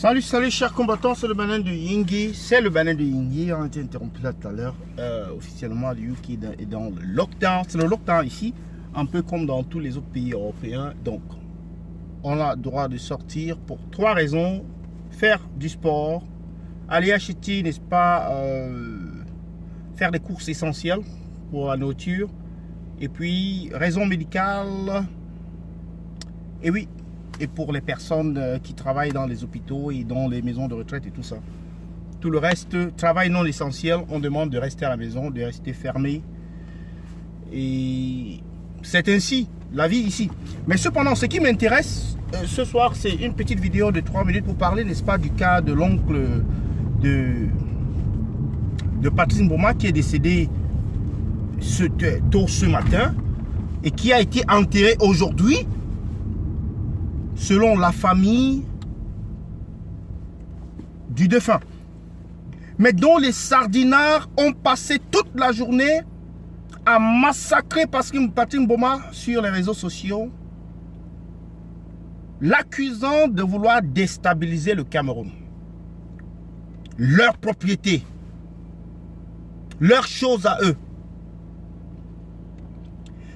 Salut chers combattants, c'est le Bénin de Yingui. C'est le Bénin de Yingui, on a été interrompu là tout à l'heure. Officiellement, le UK est dans le lockdown. C'est le lockdown ici, un peu comme dans tous les autres pays européens. Donc, on a le droit de sortir pour 3 raisons. Faire du sport, aller acheter, n'est-ce pas, faire des courses essentielles pour la nourriture. Et puis, raison médicale. Et oui, et pour les personnes qui travaillent dans les hôpitaux et dans les maisons de retraite et tout ça. Tout le reste, travail non essentiel, on demande de rester à la maison, de rester fermé. Et c'est ainsi, la vie ici. Mais cependant, ce qui m'intéresse ce soir, c'est une petite vidéo de 3 minutes pour parler, n'est-ce pas, du cas de l'oncle de Patrice Mboma qui est décédé tôt ce matin et qui a été enterré aujourd'hui. Selon la famille du défunt, mais dont les sardinards ont passé toute la journée à massacrer Patrice Mboma sur les réseaux sociaux, l'accusant de vouloir déstabiliser le Cameroun. Leur propriété, leurs choses à eux.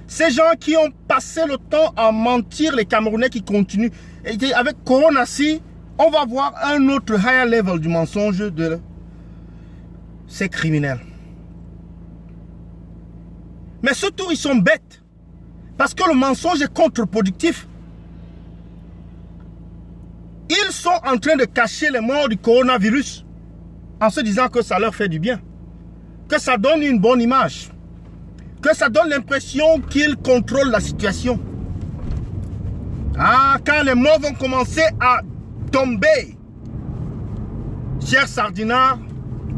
Ces gens qui ont passé le temps à mentir, les Camerounais qui continuent. Et avec Corona-ci, on va voir un autre higher level du mensonge de ces criminels. Mais surtout, ils sont bêtes. Parce que le mensonge est contre-productif. Ils sont en train de cacher les morts du coronavirus en se disant que ça leur fait du bien. Que ça donne une bonne image. Que ça donne l'impression qu'ils contrôlent la situation. Ah, quand les morts vont commencer à tomber, chers sardinards,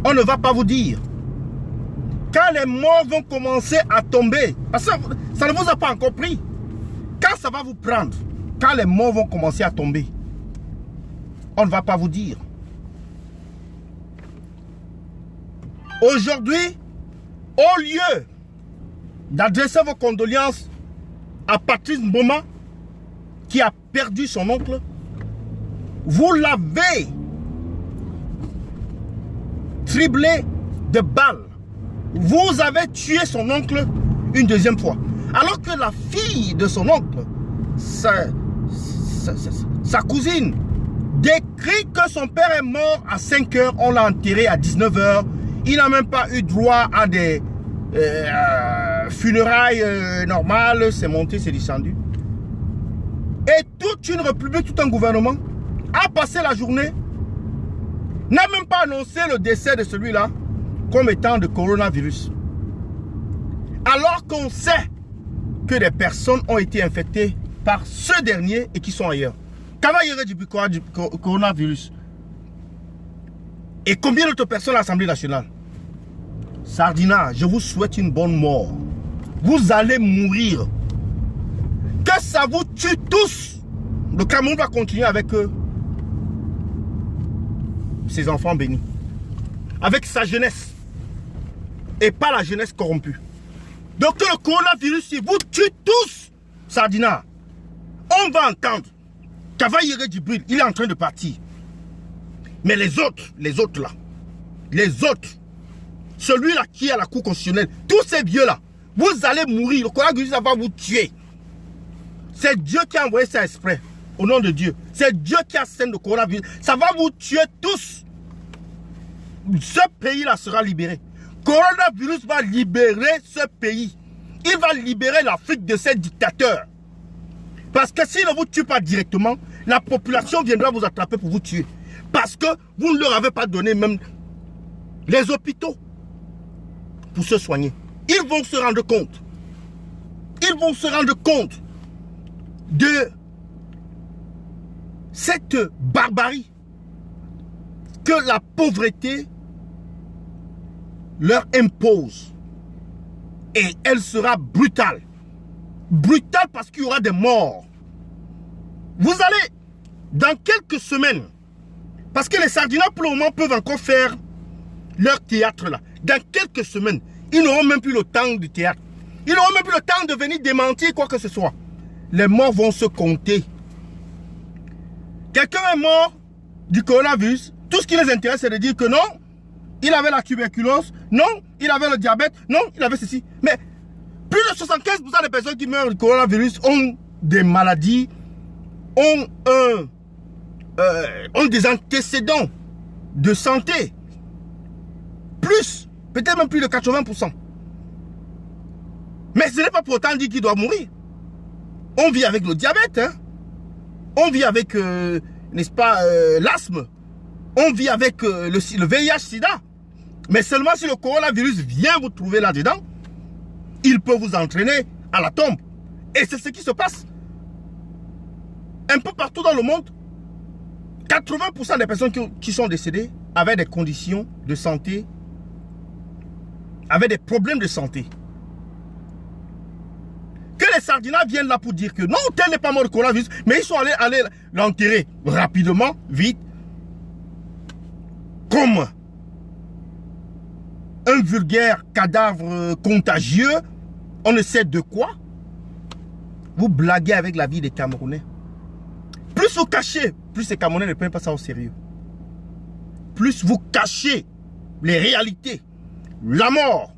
on ne va pas vous dire. Quand les morts vont commencer à tomber, parce que ça ne vous a pas encore pris. Quand ça va vous prendre, quand les morts vont commencer à tomber, on ne va pas vous dire. Aujourd'hui, au lieu d'adresser vos condoléances à Patrice Mboma qui a perdu son oncle, vous l'avez criblé de balles. Vous avez tué son oncle une deuxième fois. Alors que la fille de son oncle, sa cousine, décrit que son père est mort à 5 h, on l'a enterré à 19 h. Il n'a même pas eu droit à des funérailles normales, c'est monté, c'est descendu. Et toute une république, tout un gouvernement a passé la journée, n'a même pas annoncé le décès de celui-là comme étant de coronavirus. Alors qu'on sait que des personnes ont été infectées par ce dernier et qui sont ailleurs. Qu'avait du coronavirus. Et combien d'autres personnes à l'Assemblée nationale? Sardina, je vous souhaite une bonne mort. Vous allez mourir. Que ça vous tue tous. Le Cameroun va continuer avec ses enfants bénis. Avec sa jeunesse. Et pas la jeunesse corrompue. Donc le coronavirus, il vous tue tous. Sardina, on va entendre Cavaillere Djibril, il est en train de partir. Mais les autres là, les autres, celui-là qui est à la cour constitutionnelle, tous ces vieux-là, vous allez mourir. Le coronavirus va vous tuer. C'est Dieu qui a envoyé ça exprès. Au nom de Dieu. C'est Dieu qui a scène le coronavirus. Ça va vous tuer tous. Ce pays-là sera libéré. Le coronavirus va libérer ce pays. Il va libérer l'Afrique de ces dictateurs. Parce que s'il ne vous tue pas directement, la population viendra vous attraper pour vous tuer. Parce que vous ne leur avez pas donné même les hôpitaux pour se soigner. Ils vont se rendre compte. Ils vont se rendre compte de cette barbarie que la pauvreté leur impose. Et elle sera brutale. Brutale parce qu'il y aura des morts. Vous allez, dans quelques semaines, parce que les sardinards pour le moment peuvent encore faire leur théâtre là. Dans quelques semaines, ils n'auront même plus le temps du théâtre. Ils n'auront même plus le temps de venir démentir quoi que ce soit. Les morts vont se compter. Quelqu'un est mort du coronavirus, tout ce qui les intéresse, c'est de dire que non, il avait la tuberculose, non, il avait le diabète, non, il avait ceci. Mais plus de 75% des personnes qui meurent du coronavirus ont des maladies, ont des antécédents de santé. Plus, peut-être même plus de 80%. Mais ce n'est pas pour autant dire qu'il doit mourir. On vit avec le diabète, hein? On vit avec, n'est-ce pas, l'asthme. On vit avec le VIH-Sida. Mais seulement si le coronavirus vient vous trouver là-dedans, il peut vous entraîner à la tombe. Et c'est ce qui se passe. Un peu partout dans le monde, 80% des personnes qui sont décédées avaient des conditions de santé, avaient des problèmes de santé. Que les Sardinats viennent là pour dire que non, tel n'est pas mort de coronavirus, mais ils sont allés l'enterrer rapidement, vite, comme un vulgaire cadavre contagieux, on ne sait de quoi. Vous blaguez avec la vie des Camerounais. Plus vous cachez, plus les Camerounais ne prennent pas ça au sérieux. Plus vous cachez les réalités, la mort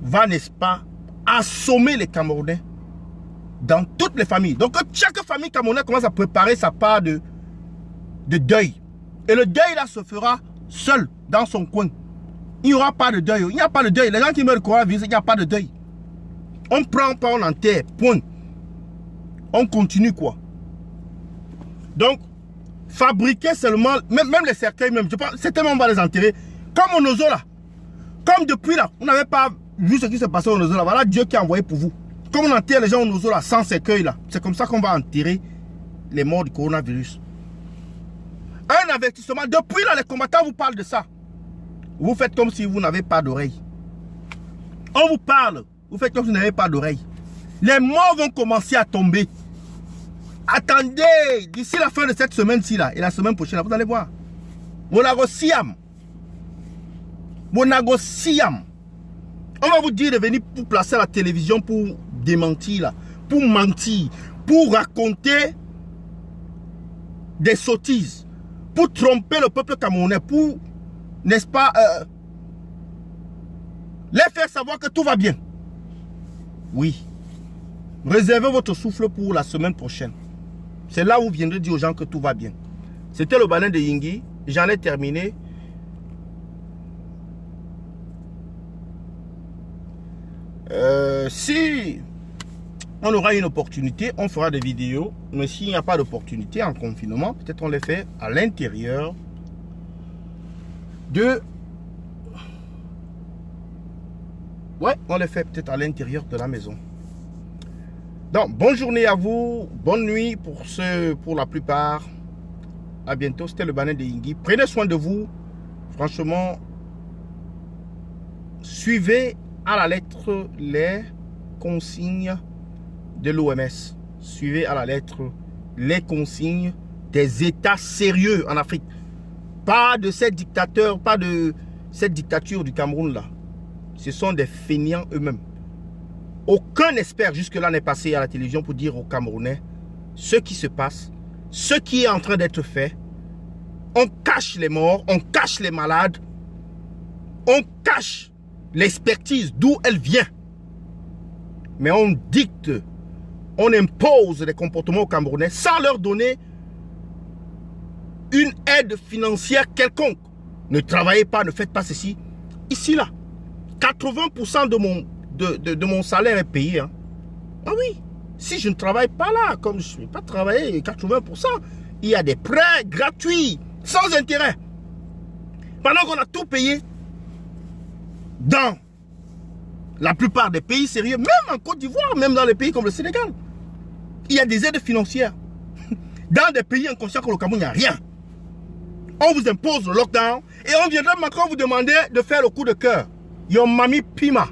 va, n'est-ce pas, assommer les Camerounais dans toutes les familles. Donc chaque famille camerounaise commence à préparer sa part de deuil. Et le deuil là se fera seul dans son coin. Il n'y aura pas de deuil. Il n'y a pas de deuil. Les gens qui meurent de coronavirus, il n'y a pas de deuil. On prend pas, on enterre. Point. On continue quoi. Donc, fabriquer seulement, même les cercueils, même, je pense, c'est tellement on va les enterrer. Comme au Nozo là. Comme depuis là, on n'avait pas vu ce qui se passait au Nozo là. Voilà Dieu qui a envoyé pour vous. Comme on enterre les gens au Nozo là, sans cercueil là. C'est comme ça qu'on va enterrer les morts du coronavirus. Un avertissement. Depuis là, les combattants vous parlent de ça. Vous faites comme si vous n'avez pas d'oreille. On vous parle. Vous faites comme si vous n'avez pas d'oreille. Les morts vont commencer à tomber. Attendez, d'ici la fin de cette semaine-ci là, et la semaine prochaine, vous allez voir. Monago Siam. Monago Siam. On va vous dire de venir pour placer à la télévision pour démentir là, pour mentir, pour raconter des sottises, pour tromper le peuple camerounais, pour, n'est-ce pas, les faire savoir que tout va bien. Oui. Réservez votre souffle pour la semaine prochaine. C'est là où vous viendrez dire aux gens que tout va bien. C'était le Banin de Yingui. J'en ai terminé. Si on aura une opportunité, on fera des vidéos. Mais s'il n'y a pas d'opportunité en confinement, peut-être on les fait à l'intérieur de... Ouais, on les fait peut-être à l'intérieur de la maison. Donc, bonne journée à vous. Bonne nuit pour la plupart. À bientôt. C'était le Banin de Yingui. Prenez soin de vous. Franchement, suivez à la lettre les consignes de l'OMS. Suivez à la lettre les consignes des États sérieux en Afrique. Pas de ces dictateurs, pas de cette dictature du Cameroun là. Ce sont des fainéants eux-mêmes. Aucun expert jusque-là n'est passé à la télévision pour dire aux Camerounais ce qui se passe, ce qui est en train d'être fait. On cache les morts, on cache les malades, on cache l'expertise d'où elle vient. Mais on dicte, on impose des comportements aux Camerounais sans leur donner une aide financière quelconque. Ne travaillez pas, ne faites pas ceci. Ici, là, 80% de mon salaire est payé. Hein. Ah oui, si je ne travaille pas là, comme je ne vais pas travailler 80%, il y a des prêts gratuits, sans intérêt. Pendant qu'on a tout payé, dans la plupart des pays sérieux, même en Côte d'Ivoire, même dans les pays comme le Sénégal, il y a des aides financières. Dans des pays inconscients comme le Cameroun, il n'y a rien. On vous impose le lockdown et on viendra maintenant vous demander de faire le coup de cœur. Your mami pima.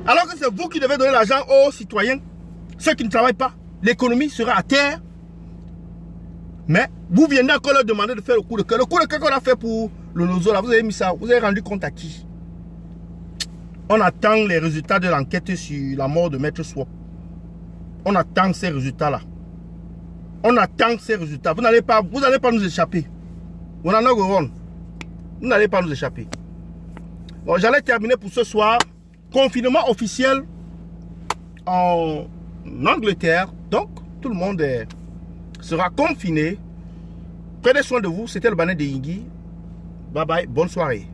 Alors que c'est vous qui devez donner l'argent aux citoyens, ceux qui ne travaillent pas. L'économie sera à terre. Mais vous venez encore leur demander de faire le coup de cœur. Le coup de cœur qu'on a fait pour le Nozo, là, vous avez mis ça, vous avez rendu compte à qui? On attend les résultats de l'enquête sur la mort de Maître Swap. On attend ces résultats-là. On attend ces résultats. Vous n'allez pas nous échapper. Vous n'allez pas nous échapper. Bon, j'allais terminer pour ce soir. Confinement officiel en Angleterre. Donc, tout le monde sera confiné. Prenez soin de vous. C'était le Banet de Yingui. Bye bye. Bonne soirée.